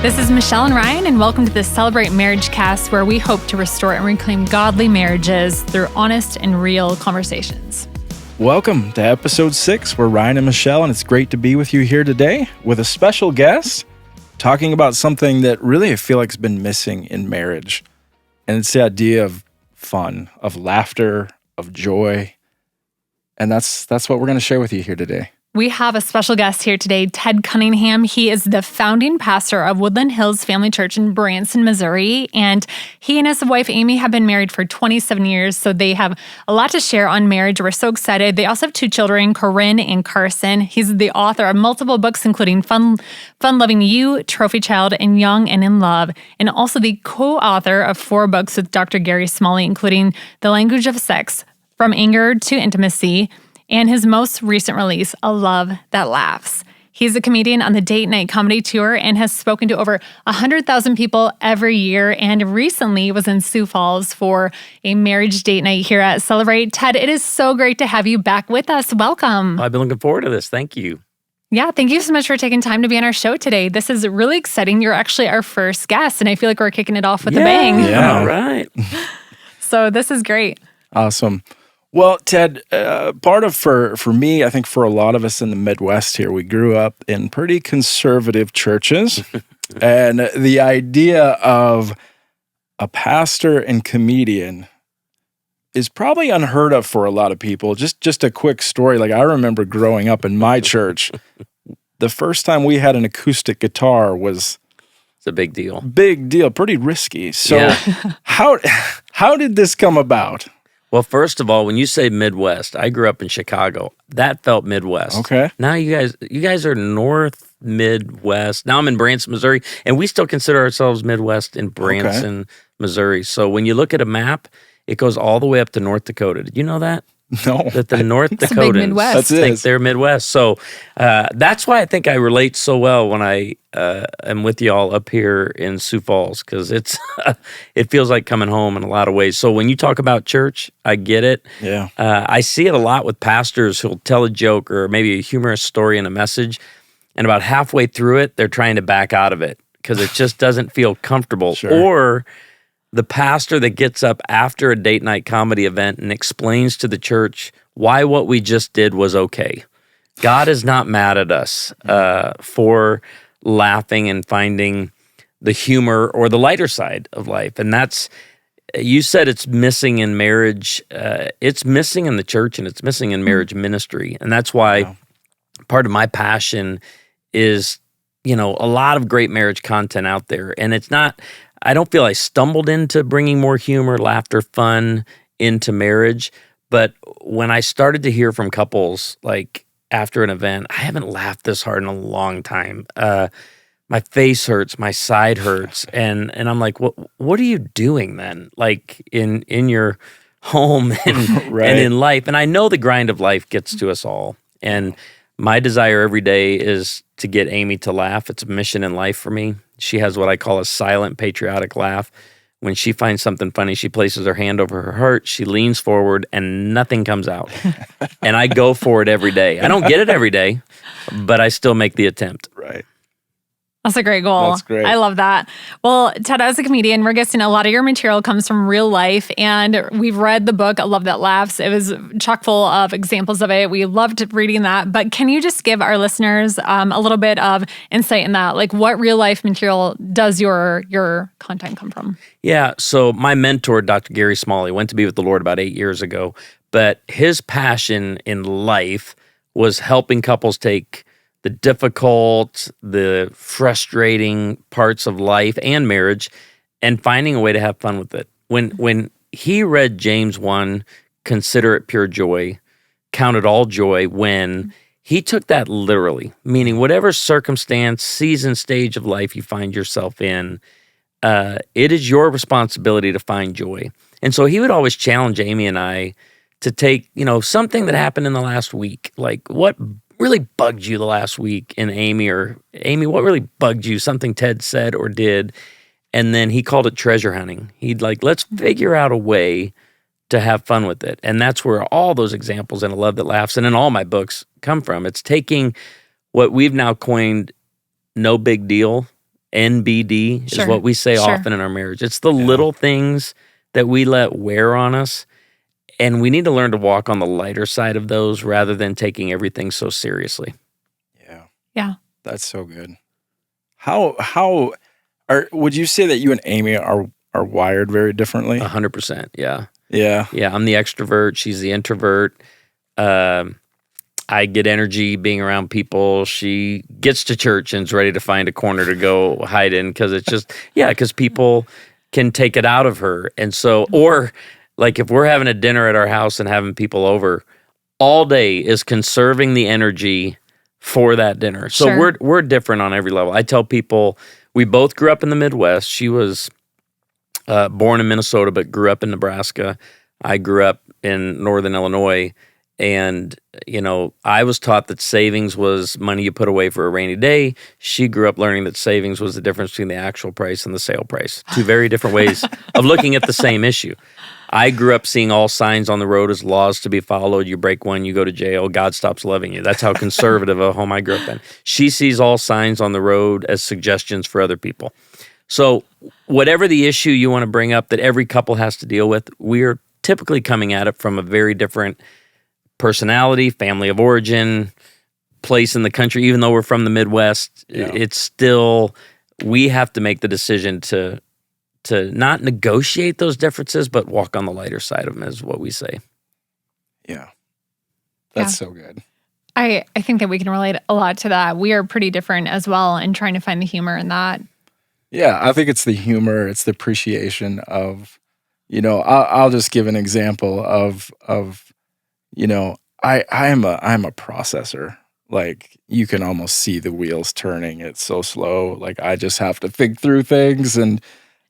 This is Michelle and Ryan, and welcome to the Celebrate Marriage Cast, where we hope to restore and reclaim godly marriages through honest and real conversations. Welcome to episode 6. We're Ryan and Michelle, and it's great to be with you here today with a special guest talking about something that really I feel like has been missing in marriage. And it's the idea of fun, of laughter, of joy. And that's what we're going to share with you here today. We have a special guest here today, Ted Cunningham. He is the founding pastor of Woodland Hills Family Church in Branson, Missouri. And he and his wife, Amy, have been married for 27 years. So they have a lot to share on marriage. We're so excited. They also have 2 children, Corinne and Carson. He's the author of multiple books, including Fun Loving You, Trophy Child, and Young and in Love. And also the co-author of 4 books with Dr. Gary Smalley, including The Language of Sex, From Anger to Intimacy, and his most recent release, A Love That Laughs. He's a comedian on the Date Night Comedy Tour and has spoken to over 100,000 people every year, and recently was in Sioux Falls for a marriage date night here at Celebrate. Ted, it is so great to have you back with us. Welcome. I've been looking forward to this. Thank you. Yeah, thank you so much for taking time to be on our show today. This is really exciting. You're actually our first guest, and I feel like we're kicking it off with a bang. Yeah. All right. So this is great. Awesome. Well, Ted, part of, for me, I think for a lot of us in the Midwest here, we grew up in pretty conservative churches. And the idea of a pastor and comedian is probably unheard of for a lot of people. Just a quick story. Like, I remember growing up in my church, the first time we had an acoustic guitar was... It's a big deal. Big deal, pretty risky. So Yeah. how did this come about? Well, first of all, when you say Midwest, I grew up in Chicago. That felt Midwest. Okay. Now you guys are North Midwest. Now I'm in Branson, Missouri, and we still consider ourselves Midwest in Branson, Missouri. So when you look at a map, it goes all the way up to North Dakota. Did you know that? No. That the North It's a big Dakotans Midwest. think they're Midwest. So that's why I think I relate so well when I am with y'all up here in Sioux Falls, because it feels like coming home in a lot of ways. So when you talk about church, I get it. Yeah. I see it a lot with pastors who'll tell a joke or maybe a humorous story and a message, and about halfway through it, they're trying to back out of it because it just doesn't feel comfortable. Sure. Or the pastor that gets up after a date night comedy event and explains to the church why what we just did was okay. God is not mad at us for laughing and finding the humor or the lighter side of life. And that's, you said it's missing in marriage. It's missing in the church, and it's missing in marriage ministry. And that's why part of my passion is, a lot of great marriage content out there. And it's not... I don't feel I stumbled into bringing more humor, laughter, fun into marriage. But when I started to hear from couples, like after an event, I haven't laughed this hard in a long time. My face hurts, my side hurts. And I'm like, what are you doing then? Like in your home and, Right. and in life. And I know the grind of life gets to us all. And my desire every day is to get Amy to laugh. It's a mission in life for me. She has what I call a silent patriotic laugh. When she finds something funny, she places her hand over her heart, she leans forward, and nothing comes out. And I go for it every day. I don't get it every day, but I still make the attempt. Right. That's a great goal. That's great. I love that. Well, Ted, as a comedian, we're guessing a lot of your material comes from real life, and we've read the book, A Love That Laughs. It was chock full of examples of it. We loved reading that. But can you just give our listeners a little bit of insight in that? Like, what real life material does your content come from? Yeah, so my mentor, Dr. Gary Smalley, went to be with the Lord about 8 years ago, but his passion in life was helping couples take the difficult, the frustrating parts of life and marriage, and finding a way to have fun with it. When he read James 1, consider it pure joy, count it all joy, when he took that literally, meaning whatever circumstance, season, stage of life you find yourself in, it is your responsibility to find joy. And so he would always challenge Amy and I to take, something that happened in the last week, like what really bugged you the last week in Amy, or Amy, what really bugged you, something Ted said or did. And then he called it treasure hunting. He'd like, let's figure out a way to have fun with it. And that's where all those examples in A Love That Laughs and in all my books come from. It's taking what we've now coined no big deal NBD is Sure. what we say Sure. often in our marriage. It's the little things that we let wear on us, and we need to learn to walk on the lighter side of those rather than taking everything so seriously. Yeah. That's so good. Would you say that you and Amy are wired very differently? 100%, yeah. Yeah. Yeah, I'm the extrovert. She's the introvert. I get energy being around people. She gets to church and is ready to find a corner to go hide in because it's just, because people can take it out of her. And so, or like if we're having a dinner at our house and having people over, all day is conserving the energy for that dinner. So Sure. we're different on every level. I tell people we both grew up in the Midwest. She was born in Minnesota but grew up in Nebraska. I grew up in Northern Illinois. And, I was taught that savings was money you put away for a rainy day. She grew up learning that savings was the difference between the actual price and the sale price. Two very different ways of looking at the same issue. I grew up seeing all signs on the road as laws to be followed. You break one, you go to jail. God stops loving you. That's how conservative a home I grew up in. She sees all signs on the road as suggestions for other people. So whatever the issue you want to bring up that every couple has to deal with, we're typically coming at it from a very different personality, family of origin, place in the country. Even though we're from the Midwest, it's still, we have to make the decision to not negotiate those differences, but walk on the lighter side of them, is what we say. Yeah. That's so good. I think that we can relate a lot to that. We are pretty different as well in trying to find the humor in that. Yeah, I think it's the humor, it's the appreciation of, I'll just give an example of I'm a processor. Like you can almost see the wheels turning. It's so slow. Like I just have to think through things and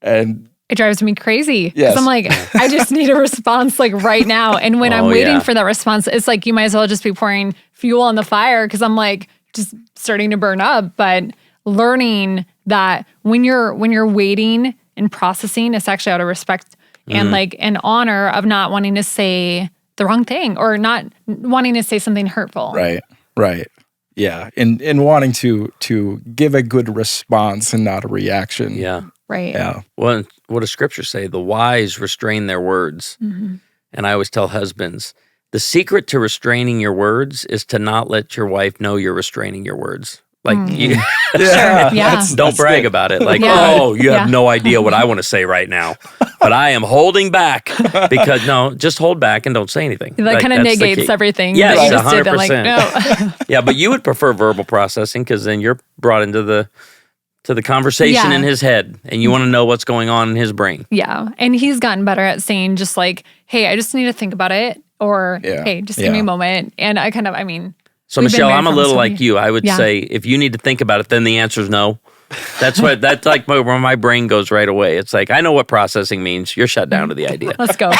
It drives me crazy. Because Yes. I'm like, I just need a response like right now. And when I'm waiting for that response, it's like you might as well just be pouring fuel on the fire because I'm like just starting to burn up. But learning that when you're waiting and processing, it's actually out of respect and like an honor of not wanting to say the wrong thing or not wanting to say something hurtful. Right. Yeah. And wanting to give a good response and not a reaction. Yeah. Right. Yeah. Well, what does Scripture say? The wise restrain their words. Mm-hmm. And I always tell husbands, the secret to restraining your words is to not let your wife know you're restraining your words. Like, you, Yeah. Yeah. don't brag about it. Like, Yeah. oh, you have Yeah. no idea what I want to say right now. But I am holding back because, no, just hold back and don't say anything. That kind of that's the negates key. everything. Yes, that you just did. And like, 100%. no. Yeah, but you would prefer verbal processing because then you're brought into the conversation Yeah. in his head and you want to know what's going on in his brain. Yeah. And he's gotten better at saying just like, hey, I just need to think about it. Or, hey, just give me a moment. And I kind of, So we've been Michelle, married I'm a for little almost like 20 you. I would Yeah. say if you need to think about it, then the answer is no. That's like where my brain goes right away. It's like, I know what processing means. You're shut down to the idea. Let's go.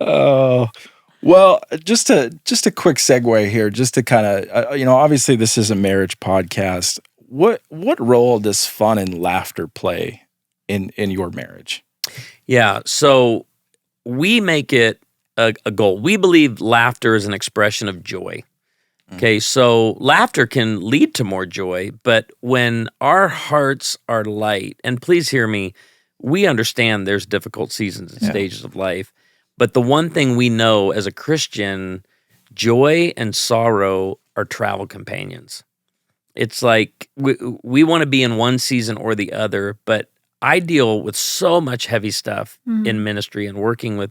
Oh, well, just a quick segue here, just to kind of, obviously this is a marriage podcast. What role does fun and laughter play in your marriage? Yeah. So we make it a goal. We believe laughter is an expression of joy. Okay, so laughter can lead to more joy, but when our hearts are light, and please hear me, we understand there's difficult seasons and stages of life, but the one thing we know as a Christian, joy and sorrow are travel companions. It's like we want to be in one season or the other, but I deal with so much heavy stuff in ministry and working with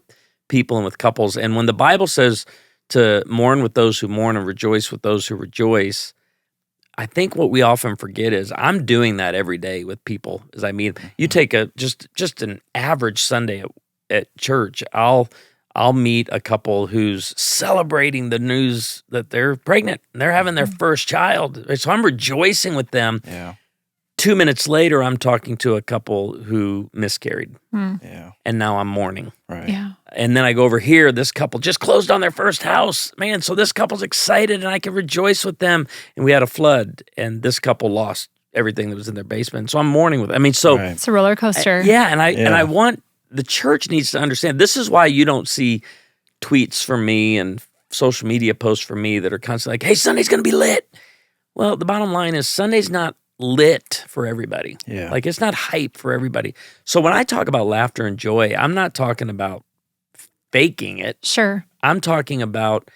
people and with couples, and when the Bible says to mourn with those who mourn and rejoice with those who rejoice, I think what we often forget is I'm doing that every day with people. As I mean, you take just an average Sunday at church, I'll meet a couple who's celebrating the news that they're pregnant and they're having their first child. So I'm rejoicing with them. Yeah. 2 minutes later, I'm talking to a couple who miscarried. Yeah. And now I'm mourning. Right. Yeah. And then I go over here, this couple just closed on their first house. Man, so this couple's excited and I can rejoice with them. And we had a flood and this couple lost everything that was in their basement. So I'm mourning with them. I mean, so Right. It's a roller coaster. and I want the church needs to understand this is why you don't see tweets from me and social media posts from me that are constantly like, hey, Sunday's gonna be lit. Well, the bottom line is Sunday's not lit for everybody. Yeah. Like it's not hype for everybody. So when I talk about laughter and joy, I'm not talking about faking it. Sure. I'm talking about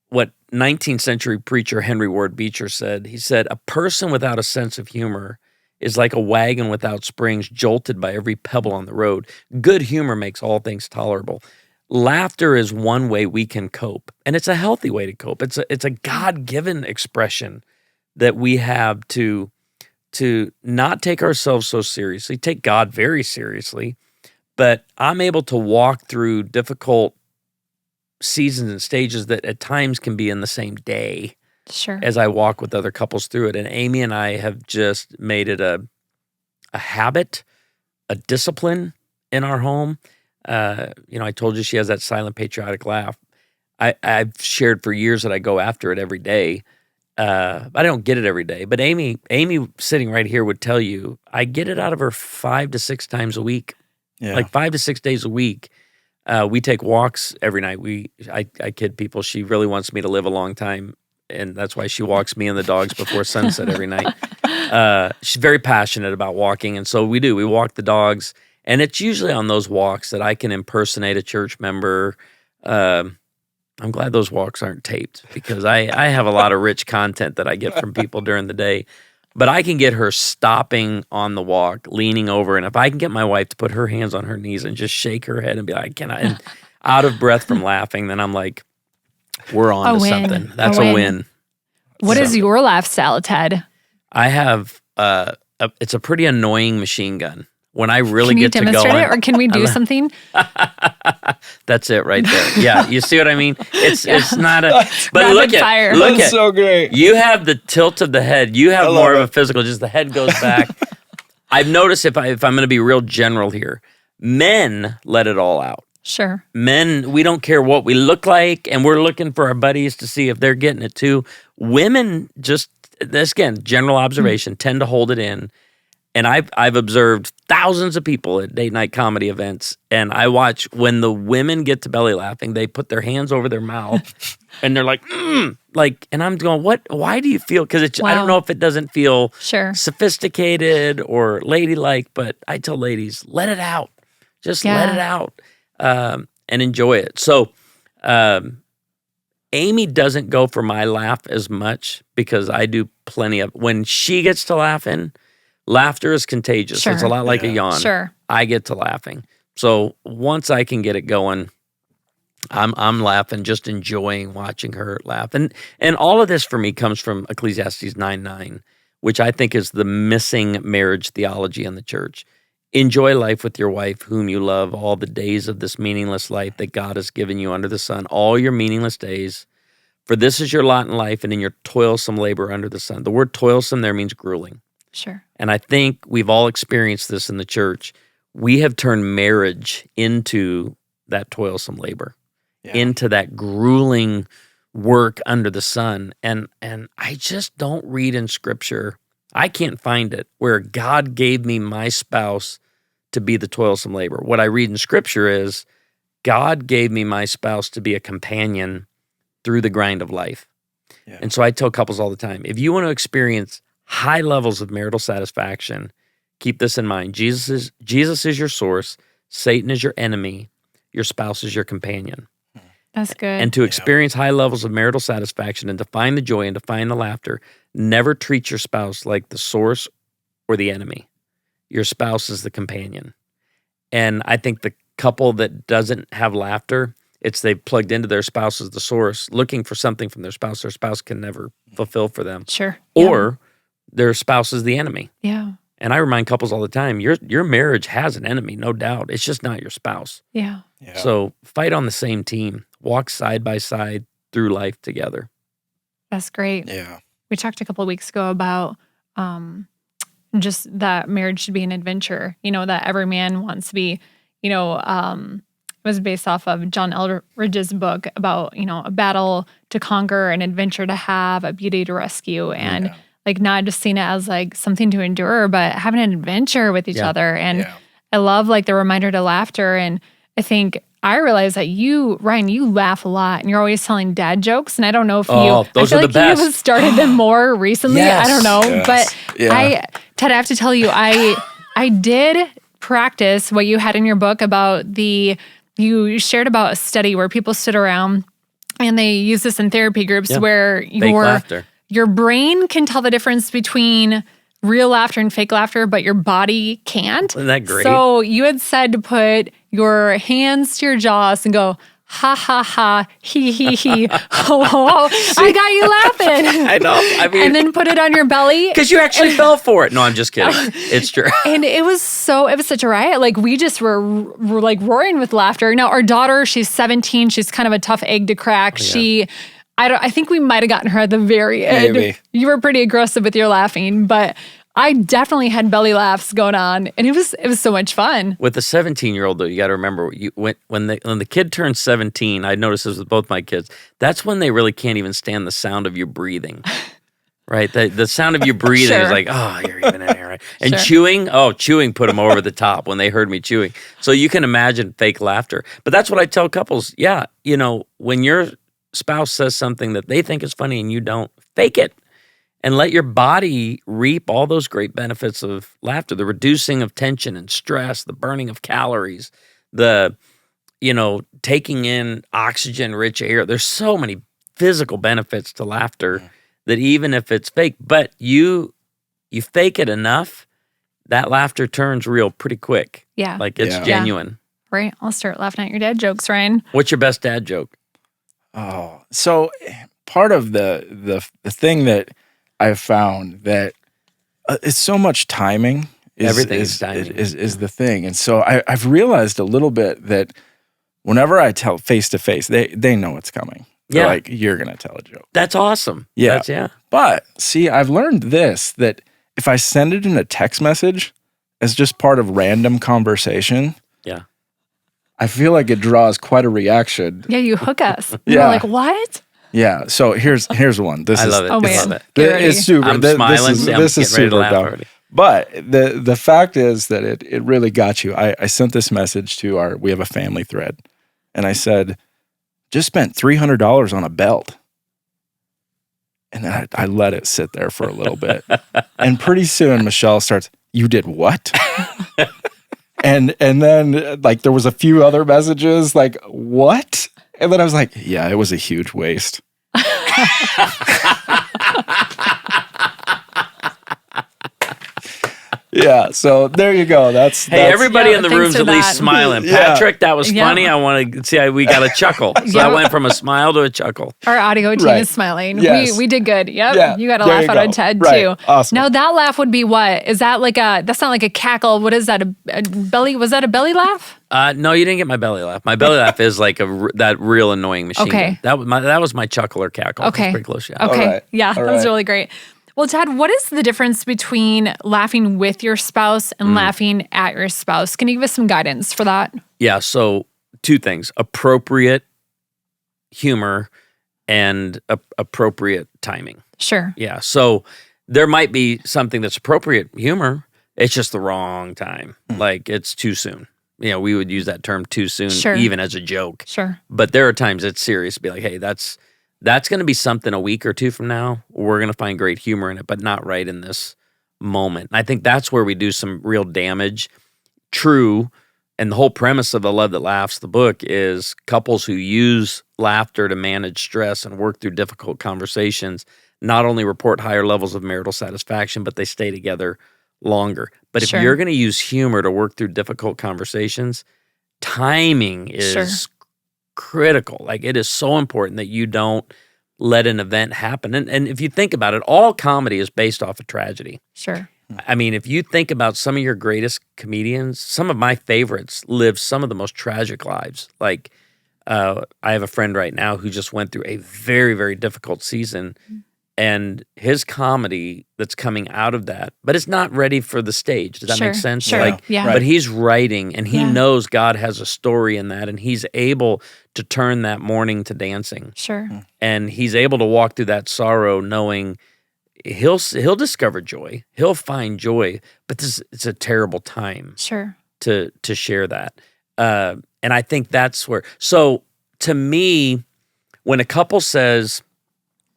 what 19th century preacher Henry Ward Beecher said. He said, a person without a sense of humor is like a wagon without springs, jolted by every pebble on the road. Good humor makes all things tolerable. Laughter is one way we can cope, and it's a healthy way to cope. It's a God-given expression that we have to not take ourselves so seriously, take God very seriously, but I'm able to walk through difficult seasons and stages that at times can be in the same day. Sure. As I walk with other couples through it. And Amy and I have just made it a habit, a discipline in our home. I told you she has that silent patriotic laugh. I've shared for years that I go after it every day. I don't get it every day. But Amy sitting right here would tell you, I get it out of her 5 to 6 times a week. Yeah. Like 5 to 6 days a week. We take walks every night. I kid people. She really wants me to live a long time. And that's why she walks me and the dogs before sunset every night. She's very passionate about walking. And so we walk the dogs. And it's usually on those walks that I can impersonate a church member. I'm glad those walks aren't taped because I have a lot of rich content that I get from people during the day. But I can get her stopping on the walk, leaning over. And if I can get my wife to put her hands on her knees and just shake her head and be like, can I? And out of breath from laughing, then I'm like, we're on to something. That's a win. What is your laugh style, Ted? I have it's a pretty annoying machine gun. When I really get to go, can you demonstrate it, or can we do something? That's it right there. Yeah, you see what I mean? It's not a. But Rapid look fire. at look That's at so great. You have the tilt of the head. You have more of a physical. Just the head goes back. I've noticed if I'm going to be real general here, men let it all out. Sure. Men, we don't care what we look like, and we're looking for our buddies to see if they're getting it too. Women just, this again, general observation, tend to hold it in. And I've observed thousands of people at date night comedy events, and I watch when the women get to belly laughing, they put their hands over their mouth, and they're like, and I'm going, what? Why do you feel? Because I don't know if it doesn't feel sophisticated or ladylike, but I tell ladies, let it out, just let it out. And enjoy it. So, Amy doesn't go for my laugh as much because I do plenty of. When she gets to laughing, laughter is contagious. Sure. It's a lot like a yawn. Sure. I get to laughing. So once I can get it going, I'm laughing, just enjoying watching her laugh. And all of this for me comes from Ecclesiastes 9:9, which I think is the missing marriage theology in the church. Enjoy life with your wife, whom you love, all the days of this meaningless life that God has given you under the sun, all your meaningless days. For this is your lot in life and in your toilsome labor under the sun. The word toilsome there means grueling. Sure. And I think we've all experienced this in the church. We have turned marriage into that toilsome labor, into that grueling work under the sun. And I just don't read in Scripture, I can't find it, where God gave me my spouse to be the toilsome labor. What I read in Scripture is God gave me my spouse to be a companion through the grind of life. Yeah. And so I tell couples all the time, if you want to experience high levels of marital satisfaction, keep this in mind. Jesus is your source. Satan is your enemy. Your spouse is your companion. That's good. And to experience high levels of marital satisfaction and to find the joy and to find the laughter, never treat your spouse like the source or the enemy. Your spouse is the companion. And I think the couple that doesn't have laughter, it's they've plugged into their spouse as the source, looking for something from their spouse can never fulfill for them. Sure. Or their spouse is the enemy. Yeah. And I remind couples all the time, your marriage has an enemy, no doubt. It's just not your spouse. Yeah. So fight on the same team. Walk side by side through life together. That's great. Yeah. We talked a couple of weeks ago about just that marriage should be an adventure, that every man wants to be, it was based off of John Eldridge's book about, a battle to conquer, an adventure to have, a beauty to rescue, and not just seeing it as like something to endure, but having an adventure with each other. And I love the reminder to laughter. And I think I realize that Ryan, you laugh a lot and you're always telling dad jokes. And I don't know if those I are feel the best. you have started them more recently. Yes. I don't know. Yes. But Yeah. Ted, I have to tell you, I did practice what you had in your book about you shared about a study where people stood around and they use this in therapy groups where Fake laughter. your brain can tell the difference between real laughter and fake laughter, but your body can't. Isn't that great? So you had said to put your hands to your jaws and go, ha, ha, ha, he, he, ho, ho, ho. I got you laughing. I know. I mean, And then put it on your belly. because you actually fell for it. No, I'm just kidding. It's true. And it was such a riot. Like we just were like roaring with laughter. Now our daughter, she's 17. She's kind of a tough egg to crack. I think we might have gotten her at the very end. Maybe. You were pretty aggressive with your laughing, but I definitely had belly laughs going on, and it was so much fun. With the 17-year-old, though, you got to remember when the kid turns 17. I noticed this with both my kids. That's when they really can't even stand the sound of you breathing. Right, the sound of you breathing is like, oh, you're even in here, right? And chewing put them over the top when they heard me chewing. So you can imagine fake laughter. But that's what I tell couples. Yeah, when your spouse says something that they think is funny and you don't, fake it. And let your body reap all those great benefits of laughter, the reducing of tension and stress, the burning of calories, the, taking in oxygen-rich air. There's so many physical benefits to laughter that even if it's fake, but you fake it enough, that laughter turns real pretty quick. Yeah. Like it's genuine. Right. I'll start laughing at your dad jokes, Ryan. What's your best dad joke? Oh, so part of the thing that I've found that it's so much timing. Everything's timing. Is the thing. And so I've realized a little bit that whenever I tell face to face, they know it's coming. They're like, you're going to tell a joke. That's awesome. Yeah. But see, I've learned this, that if I send it in a text message as just part of random conversation, I feel like it draws quite a reaction. Yeah, you hook us. We're like, what? Yeah. So here's one. I love it. Oh man, I love it. get ready. It's super. I'm smiling. This is super dumb. But the fact is that it really got you. I sent this message to we have a family thread, and I said, just spent $300 on a belt. And then I let it sit there for a little bit. And pretty soon Michelle starts, you did what? and then like there was a few other messages like, what? And then I was like, yeah, it was a huge waste. Yeah, so there you go. That's everybody in the room's at least smiling. Yeah. Patrick, that was funny. I want to see how we got a chuckle. So I went from a smile to a chuckle. Our audio team is smiling. Yes. We did good. Yep. Yeah, You got a laugh out of Ted too. Awesome. Now that laugh would be what? Is that that's not like a cackle. What is that? A belly? Was that a belly laugh? No, you didn't get my belly laugh. My belly laugh is like that real annoying machine. Okay. Gun. That was my chuckle or cackle. Okay. Pretty close. Yeah. Okay. All right. Yeah, All that was right. really great. Well, Ted, what is the difference between laughing with your spouse and laughing at your spouse? Can you give us some guidance for that? Yeah. So two things: appropriate humor and appropriate timing. Sure. Yeah. So there might be something that's appropriate humor. It's just the wrong time. Like it's too soon. We would use that term too soon, even as a joke. Sure. But there are times it's serious. Be like, hey, that's going to be something a week or two from now. We're going to find great humor in it, but not right in this moment. And I think that's where we do some real damage. True. And the whole premise of The Love That Laughs, the book, is couples who use laughter to manage stress and work through difficult conversations not only report higher levels of marital satisfaction, but they stay together longer. But if you're going to use humor to work through difficult conversations, timing is critical. Like it is so important that you don't let an event happen. And if you think about it, all comedy is based off of tragedy. Sure. I mean, if you think about some of your greatest comedians, some of my favorites live some of the most tragic lives. Like I have a friend right now who just went through a very, very difficult season. And his comedy that's coming out of that, but it's not ready for the stage. Does that make sense? Sure. But he's writing and he knows God has a story in that and he's able to turn that mourning to dancing. Sure. And he's able to walk through that sorrow knowing he'll discover joy. He'll find joy, but it's a terrible time Sure. to share that. And I think that's where, so to me, when a couple says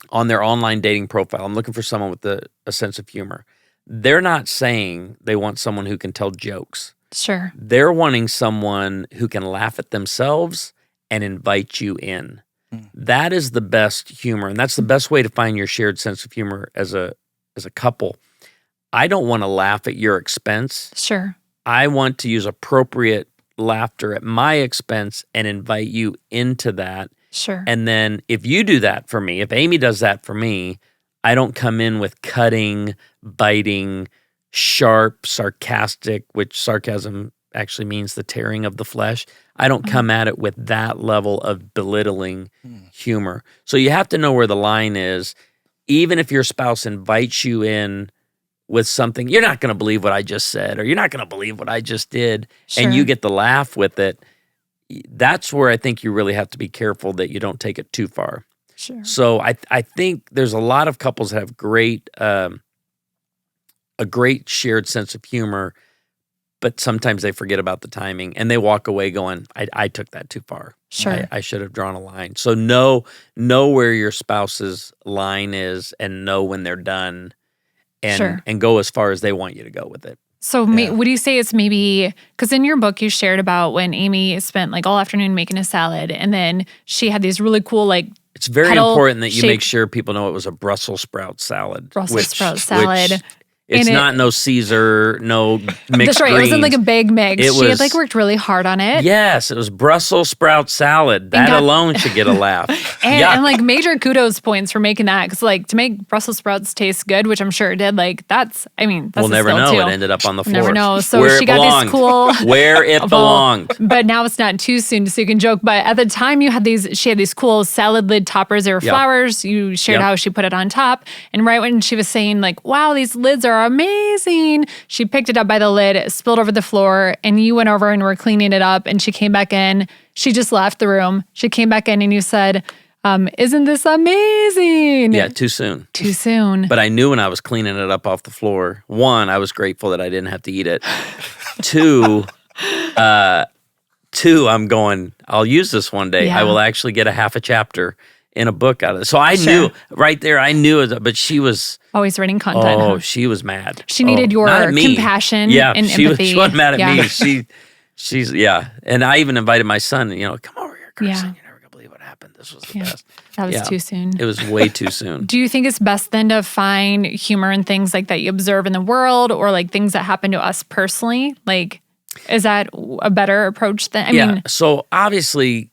on their online dating profile, I'm looking for someone with a sense of humor, they're not saying they want someone who can tell jokes. Sure. They're wanting someone who can laugh at themselves and invite you in. That is the best humor, and that's the best way to find your shared sense of humor as a couple. I don't want to laugh at your expense. Sure. I want to use appropriate laughter at my expense and invite you into that. Sure. And then if you do that for me, if Amy does that for me, I don't come in with cutting, biting, sharp, sarcastic, which sarcasm actually means the tearing of the flesh. I don't come at it with that level of belittling humor. So you have to know where the line is. Even if your spouse invites you in with something, you're not going to believe what I just said, or you're not going to believe what I just did, and you get to laugh with it. That's where I think you really have to be careful that you don't take it too far. Sure. So I think there's a lot of couples that have a great shared sense of humor, but sometimes they forget about the timing and they walk away going, I took that too far. Sure. I should have drawn a line. So know where your spouse's line is and know when they're done and go as far as they want you to go with it. So would you say it's maybe, because in your book you shared about when Amy spent like all afternoon making a salad and then she had these really cool like it's very important that you make sure people know it was a Brussels sprout salad. Sprout salad. It's not no Caesar, no mixed That's right. greens. It wasn't like a big mix. She had like worked really hard on it. Yes, it was Brussels sprout salad. That alone should get a laugh. and like major kudos points for making that, because like to make Brussels sprouts taste good, which I'm sure it did. Like that's we'll never know. Too. It ended up on the floor. Never know. So where she got these cool where it belonged. But now it's not too soon, so you can joke. But at the time, she had these cool salad lid toppers. They were flowers. You shared how she put it on top, and right when she was saying like, "Wow, these lids are amazing," she picked it up by the lid, spilled over the floor, and you went over and were cleaning it up, and she came back in. She just left the room. She came back in and you said, isn't this amazing? Yeah, too soon. Too soon. But I knew when I was cleaning it up off the floor, one, I was grateful that I didn't have to eat it. Two, I'm going, I'll use this one day. Yeah. I will actually get a half a chapter in a book out of it. So I knew right there, but she was always writing content. Oh, she was mad. She needed your compassion and empathy. She wasn't mad at me. She's and I even invited my son, come over here, Carson. You're never gonna believe what happened. This was the best. That was too soon. It was way too soon. Do you think it's best then to find humor in things like that you observe in the world, or like things that happen to us personally? Like, is that a better approach than I mean? So obviously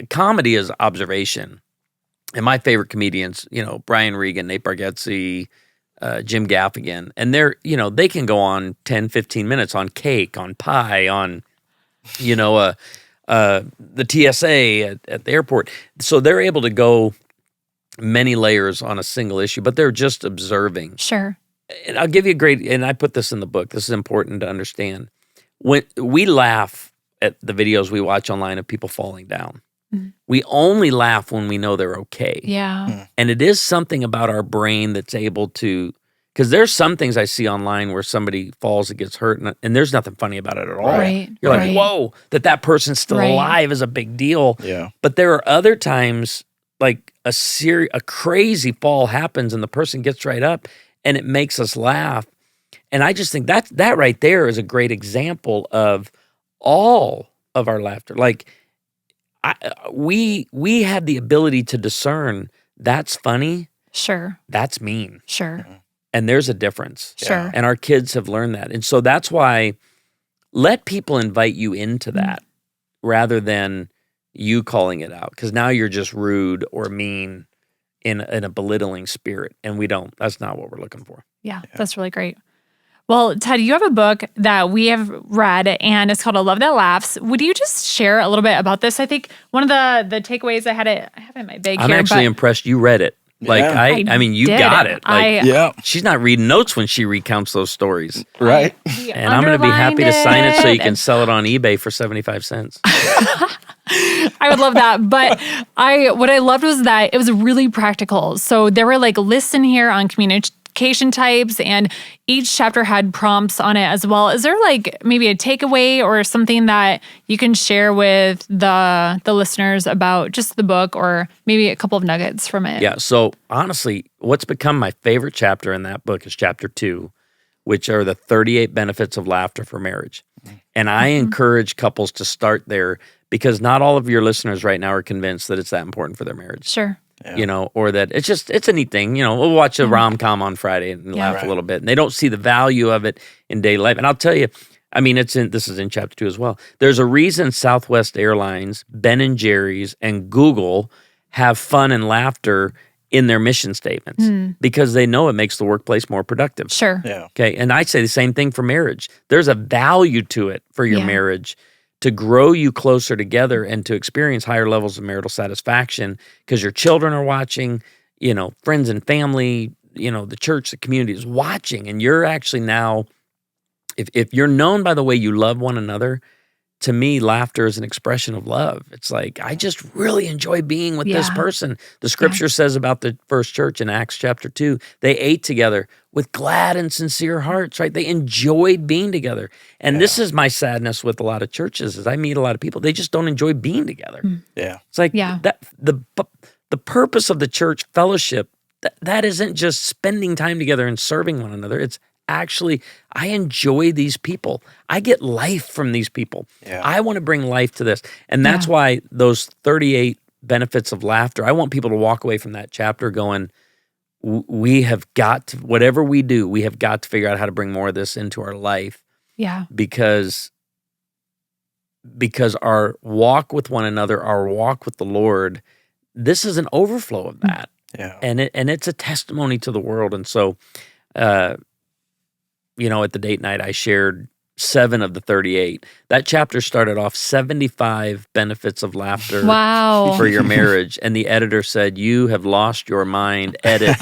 comedy is observation. And my favorite comedians, Brian Regan, Nate Bargatze, Jim Gaffigan, and they're, they can go on 10, 15 minutes on cake, on pie, on, the TSA at the airport. So they're able to go many layers on a single issue, but they're just observing. Sure. And I'll give you and I put this in the book. This is important to understand. When we laugh at the videos we watch online of people falling down, we only laugh when we know they're okay. Yeah. And it is something about our brain that's able to, because there's some things I see online where somebody falls and gets hurt, and there's nothing funny about it at all. Right. You're like, whoa, that person's still alive is a big deal. Yeah. But there are other times, like a crazy fall happens and the person gets right up and it makes us laugh. And I just think that right there is a great example of all of our laughter. Like, we have the ability to discern that's funny. Sure. That's mean. Sure. And there's a difference. Sure. And our kids have learned that. And so that's why let people invite you into that rather than you calling it out. Because now you're just rude or mean in a belittling spirit. And that's not what we're looking for. Yeah, that's really great. Well, Ted, you have a book that we have read, and it's called A Love That Laughs. Would you just share a little bit about this? I think one of the takeaways I have in my bag here. I'm actually impressed you read it. Like, I mean, you got it. Like, she's not reading notes when she recounts those stories. Right. And I'm going to be happy to sign it so you can sell it on eBay for 75 cents. I would love that. But what I loved was that it was really practical. So there were like lists in here on communication application types, and each chapter had prompts on it as well. Is there like maybe a takeaway or something that you can share with the listeners about just the book, or maybe a couple of nuggets from it? Yeah. So honestly, what's become my favorite chapter in that book is chapter 2, which are the 38 benefits of laughter for marriage. And I encourage couples to start there, because not all of your listeners right now are convinced that it's that important for their marriage. Sure. Yeah. Or that it's a neat thing. We'll watch a rom-com on Friday and laugh a little bit. And they don't see the value of it in daily life. And I'll tell you, I mean, this is in chapter 2 as well. There's a reason Southwest Airlines, Ben & Jerry's, and Google have fun and laughter in their mission statements, because they know it makes the workplace more productive. Sure. Yeah. Okay. And I'd say the same thing for marriage. There's a value to it for your marriage to grow you closer together and to experience higher levels of marital satisfaction, because your children are watching, friends and family, the church, the community is watching. And you're actually now, if you're known by the way you love one another, to me, laughter is an expression of love. It's like, I just really enjoy being with this person. The scripture says about the first church in Acts chapter 2, they ate together with glad and sincere hearts, right? They enjoyed being together. And this is my sadness with a lot of churches, is I meet a lot of people, they just don't enjoy being together. Yeah. It's like that the purpose of the church fellowship, that isn't just spending time together and serving one another. It's actually, I enjoy these people. I get life from these people. Yeah. I want to bring life to this. And that's why those 38 benefits of laughter, I want people to walk away from that chapter going, we have got to, whatever we do, we have got to figure out how to bring more of this into our life. Yeah. Because our walk with one another, our walk with the Lord, this is an overflow of that. Yeah. And it's a testimony to the world. And so, at the date night, I shared 7 of the 38. That chapter started off 75 benefits of laughter for your marriage. And the editor said, "You have lost your mind. Edit."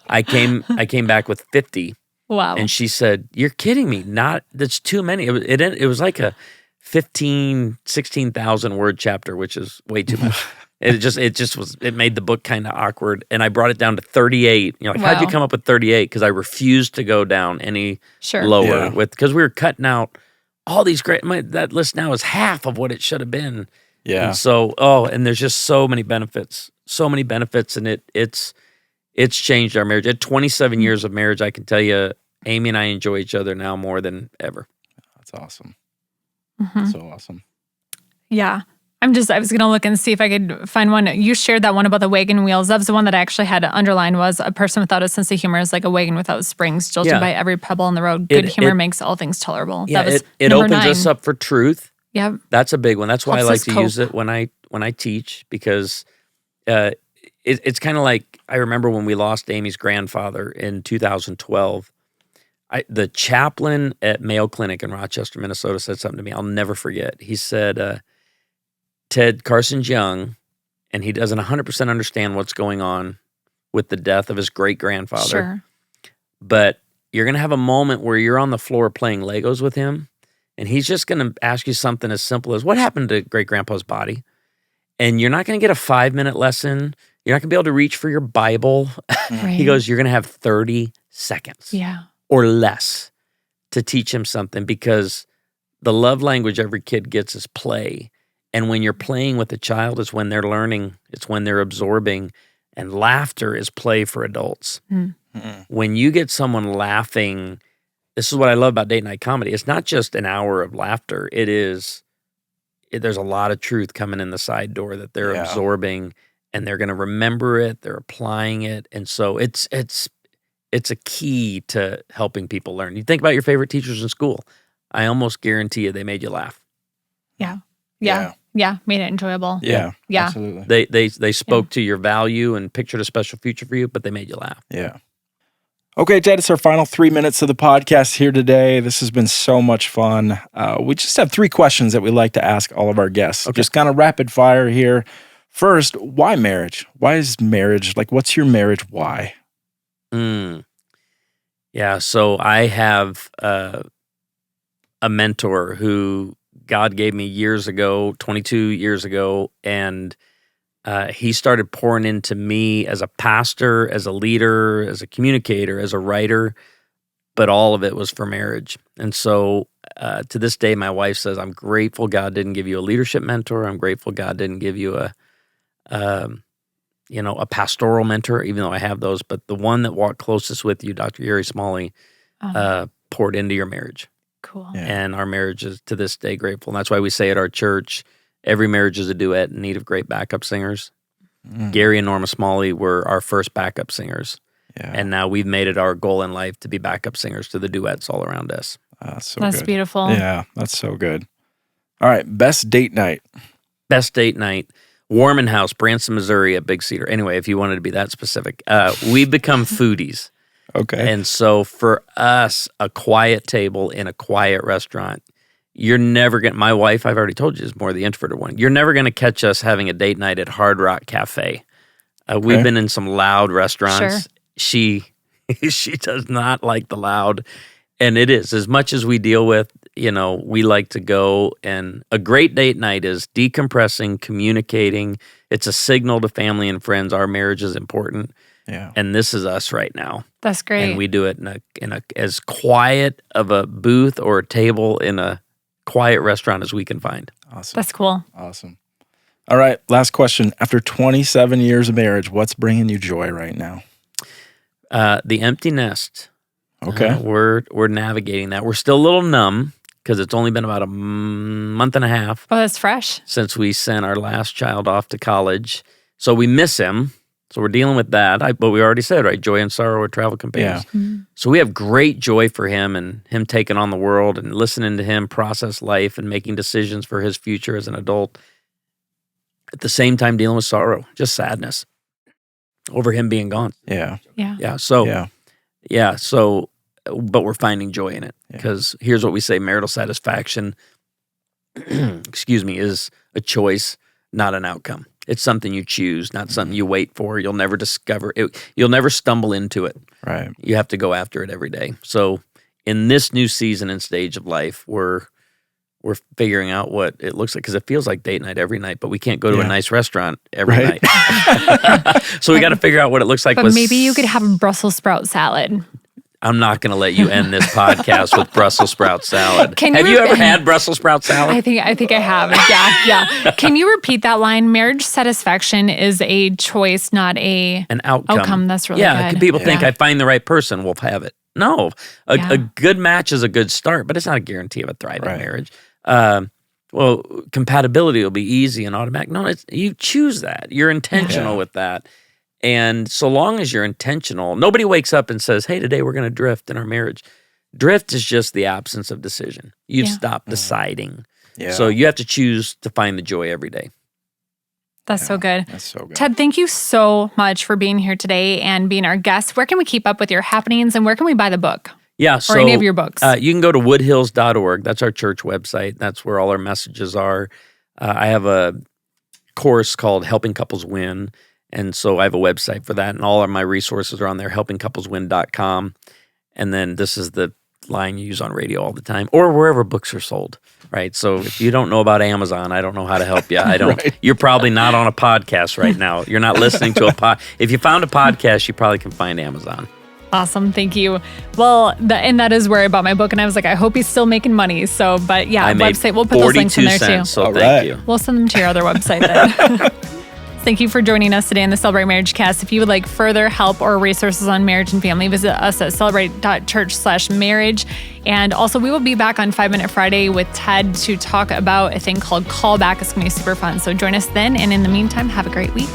I came back with 50. Wow. And she said, "You're kidding me. That's too many." It was like a 16,000 word chapter, which is way too much. It made the book kind of awkward. And I brought it down to 38. How'd you come up with 38? Because I refused to go down any lower because we were cutting out all these great, that list now is half of what it should have been. Yeah. And so, and there's just so many benefits, and it's changed our marriage. At 27 years of marriage, I can tell you, Amy and I enjoy each other now more than ever. That's awesome. Mm-hmm. So awesome. Yeah. I was going to look and see if I could find one. You shared that one about the wagon wheels. That was the one that I actually had underlined, was a person without a sense of humor is like a wagon without springs, jolted by every pebble on the road. Good humor makes all things tolerable. Yeah, that was it opens 9. us up for truth. Yeah. That's a big one. That's why I like to cope. use it when I teach, because it's kind of like, I remember when we lost Amy's grandfather in 2012. The chaplain at Mayo Clinic in Rochester, Minnesota, said something to me I'll never forget. He said, Ted, Carson's young, and he doesn't 100% understand what's going on with the death of his great-grandfather. Sure. But you're going to have a moment where you're on the floor playing Legos with him, and he's just going to ask you something as simple as, what happened to great-grandpa's body? And you're not going to get a 5-minute lesson. You're not going to be able to reach for your Bible. Right. He goes, you're going to have 30 seconds. Yeah. Or less to teach him something, because the love language every kid gets is play. And when you're playing with a child, it's when they're learning, it's when they're absorbing. And laughter is play for adults. Mm-hmm. When you get someone laughing, this is what I love about date night comedy. It's not just an hour of laughter. There's a lot of truth coming in the side door that they're absorbing, and they're going to remember it. They're applying it. And so it's a key to helping people learn. You think about your favorite teachers in school. I almost guarantee you they made you laugh. Yeah. Made it enjoyable. Yeah. Yeah. Absolutely. They spoke to your value and pictured a special future for you, but they made you laugh. Yeah. Okay, Ted, it's our final 3 minutes of the podcast here today. This has been so much fun. We just have 3 questions that we like to ask all of our guests. Okay. Just kind of rapid fire here. First, why marriage? Why is marriage, what's your marriage why? Yeah, so I have a mentor who God gave me years ago, 22 years ago, and he started pouring into me as a pastor, as a leader, as a communicator, as a writer, but all of it was for marriage. And so to this day, my wife says, I'm grateful God didn't give you a leadership mentor. I'm grateful God didn't give you a pastoral mentor, even though I have those. But the one that walked closest with you, Dr. Gary Smalley, poured into your marriage. Cool. Yeah. And our marriage is to this day grateful. And that's why we say at our church, every marriage is a duet in need of great backup singers. Gary and Norma Smalley were our first backup singers. Yeah. And now we've made it our goal in life to be backup singers to the duets all around us. That's good. beautiful. Yeah, that's so good. All right, best date night. Best date night, Warman House, Branson, Missouri at Big Cedar. Anyway, if you wanted to be that specific, we've become foodies. Okay. And so for us, a quiet table in a quiet restaurant, you're never going to, my wife, I've already told you, is more the introverted one. You're never going to catch us having a date night at Hard Rock Cafe. We've been in some loud restaurants. Sure. She does not like the loud. And it is, as much as we deal with, we like to go, and a great date night is decompressing, communicating. It's a signal to family and friends. Our marriage is important. Yeah. And this is us right now. That's great. And we do it in a as quiet of a booth or a table in a quiet restaurant as we can find. Awesome. That's cool. Awesome. All right, last question. After 27 years of marriage, what's bringing you joy right now? The empty nest. Okay. We're navigating that. We're still a little numb because it's only been about a month and a half Oh, that's fresh. since we sent our last child off to college. So we miss him. So we're dealing with that. But we already said, right, joy and sorrow are travel companions. Yeah. So we have great joy for him and him taking on the world and listening to him process life and making decisions for his future as an adult. At the same time, dealing with sorrow, just sadness over him being gone. Yeah. Yeah. Yeah. So, Yeah. but we're finding joy in it because here's what we say: marital satisfaction, is a choice, not an outcome. It's something you choose, not something you wait for. You'll never discover it. You'll never stumble into it. Right. You have to go after it every day. So, in this new season and stage of life, we're figuring out what it looks like because it feels like date night every night, but we can't go to a nice restaurant every night. So we got to figure out what it looks like. But maybe you could have a Brussels sprout salad. I'm not going to let you end this podcast with Brussels sprout salad. Have you ever had Brussels sprout salad? I think I have. Yeah. Can you repeat that line? Marriage satisfaction is a choice, not an outcome. That's really good. People think I find the right person, we'll have it. No, a good match is a good start, but it's not a guarantee of a thriving marriage. Compatibility will be easy and automatic. No, you choose that. You're intentional with that. And so long as you're intentional, nobody wakes up and says, hey, today we're going to drift in our marriage. Drift is just the absence of decision. You've stopped deciding. Yeah. So you have to choose to find the joy every day. That's so good. That's so good. Ted, thank you so much for being here today and being our guest. Where can we keep up with your happenings and where can we buy the book? Yeah, so or any of your books. You can go to woodhills.org. That's our church website. That's where all our messages are. I have a course called Helping Couples Win, and so I have a website for that, and all of my resources are on there, helpingcoupleswin.com. And then this is the line you use on radio all the time, or wherever books are sold, right? So if you don't know about Amazon, I don't know how to help you. I don't. You're probably not on a podcast right now. You're not listening to a pod. If you found a podcast, you probably can find Amazon. Awesome. Thank you. Well, and that is where I bought my book, and I was like, I hope he's still making money. So, but yeah, website. We'll put those links in there too. So thank you. We'll send them to your other website then. Thank you for joining us today in the Celebrate Marriage Cast. If you would like further help or resources on marriage and family, visit us at celebrate.church/marriage. And also, we will be back on 5 Minute Friday with Ted to talk about a thing called Callback. It's going to be super fun. So join us then. And in the meantime, have a great week.